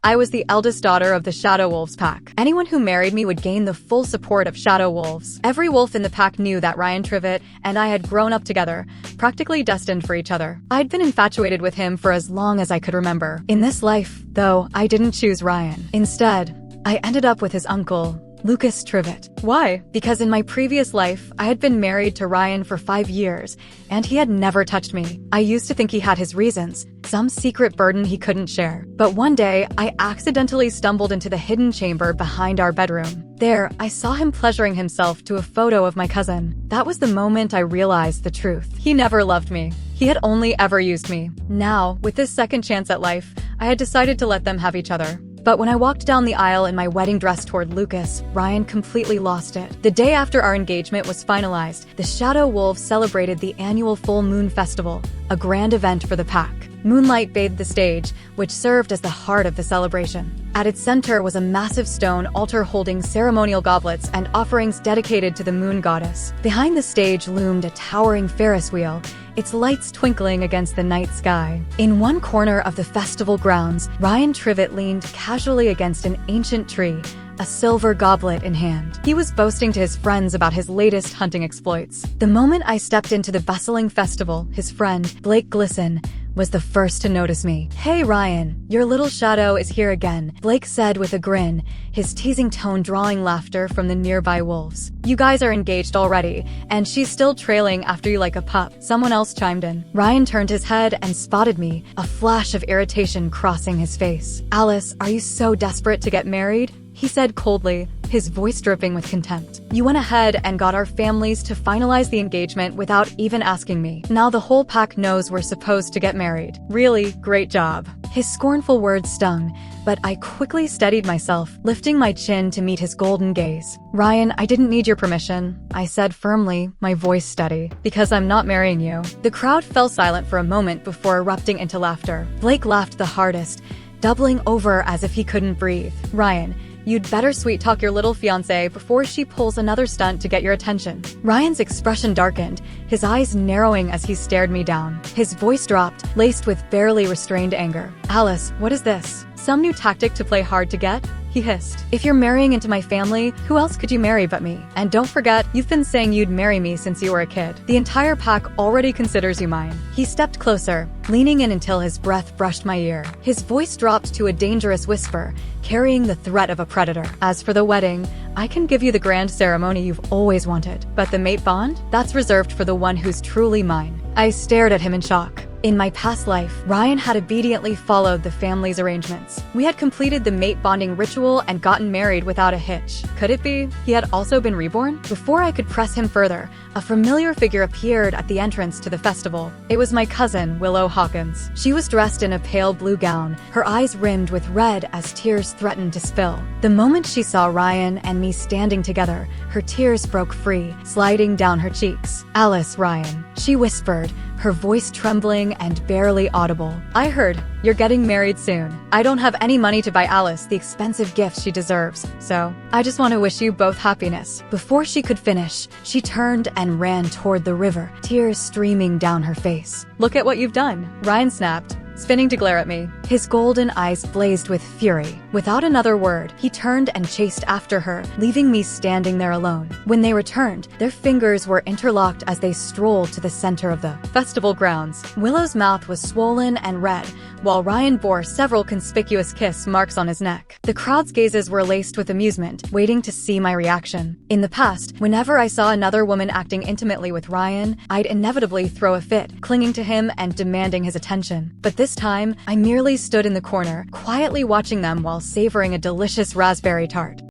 I was the eldest daughter of the Shadow Wolves pack. Anyone who married me would gain the full support of Shadow Wolves. Every wolf in the pack knew that Ryan Trivett and I had grown up together, practically destined for each other. I'd been infatuated with him for as long as I could remember. In this life, though, I didn't choose Ryan. Instead, I ended up with his uncle, Lucas Trivett. Why? Because in my previous life, I had been married to Ryan for 5 years, and he had never touched me. I used to think he had his reasons, some secret burden he couldn't share. But one day, I accidentally stumbled into the hidden chamber behind our bedroom. There, I saw him pleasuring himself to a photo of my cousin. That was the moment I realized the truth. He never loved me. He had only ever used me. Now, with this second chance at life, I had decided to let them have each other. But when I walked down the aisle in my wedding dress toward Lucas, Ryan completely lost it. The day after our engagement was finalized, the Shadow Wolves celebrated the annual Full Moon Festival, a grand event for the pack. Moonlight bathed the stage, which served as the heart of the celebration. At its center was a massive stone altar holding ceremonial goblets and offerings dedicated to the moon goddess. Behind the stage loomed a towering Ferris wheel, its lights twinkling against the night sky. In one corner of the festival grounds, Ryan Trivett leaned casually against an ancient tree, a silver goblet in hand. He was boasting to his friends about his latest hunting exploits. The moment I stepped into the bustling festival, his friend, Blake Glisson, was the first to notice me. "Hey Ryan, your little shadow is here again," Blake said with a grin, his teasing tone drawing laughter from the nearby wolves. "You guys are engaged already, and she's still trailing after you like a pup," someone else chimed in. Ryan turned his head and spotted me, a flash of irritation crossing his face. "Alice, are you so desperate to get married?" he said coldly, his voice dripping with contempt. "You went ahead and got our families to finalize the engagement without even asking me. Now the whole pack knows we're supposed to get married. Really, great job." His scornful words stung, but I quickly steadied myself, lifting my chin to meet his golden gaze. "Ryan, I didn't need your permission," I said firmly, my voice steady, "because I'm not marrying you." The crowd fell silent for a moment before erupting into laughter. Blake laughed the hardest, doubling over as if he couldn't breathe. "Ryan, you'd better sweet-talk your little fiancée before she pulls another stunt to get your attention." Ryan's expression darkened, his eyes narrowing as he stared me down. His voice dropped, laced with barely restrained anger. "Alice, what is this? Some new tactic to play hard to get?" he hissed. "If you're marrying into my family, who else could you marry but me? And don't forget, you've been saying you'd marry me since you were a kid. The entire pack already considers you mine." He stepped closer, leaning in until his breath brushed my ear. His voice dropped to a dangerous whisper, carrying the threat of a predator. "As for the wedding, I can give you the grand ceremony you've always wanted. But the mate bond? That's reserved for the one who's truly mine." I stared at him in shock. In my past life, Ryan had obediently followed the family's arrangements. We had completed the mate bonding ritual and gotten married without a hitch. Could it be he had also been reborn? Before I could press him further, a familiar figure appeared at the entrance to the festival. It was my cousin, Willow Hawkins. She was dressed in a pale blue gown, her eyes rimmed with red as tears threatened to spill. The moment she saw Ryan and me standing together, her tears broke free, sliding down her cheeks. "Alice, Ryan," she whispered, her voice trembling and barely audible. "I heard you're getting married soon. I don't have any money to buy Alice the expensive gifts she deserves, so I just want to wish you both happiness." Before she could finish, she turned and ran toward the river, tears streaming down her face. "Look at what you've done," Ryan snapped, spinning to glare at me. His golden eyes blazed with fury. Without another word, he turned and chased after her, leaving me standing there alone. When they returned, their fingers were interlocked as they strolled to the center of the festival grounds. Willow's mouth was swollen and red, while Ryan bore several conspicuous kiss marks on his neck. The crowd's gazes were laced with amusement, waiting to see my reaction. In the past, whenever I saw another woman acting intimately with Ryan, I'd inevitably throw a fit, clinging to him and demanding his attention. But this time, I merely stood in the corner, quietly watching them while savoring a delicious raspberry tart.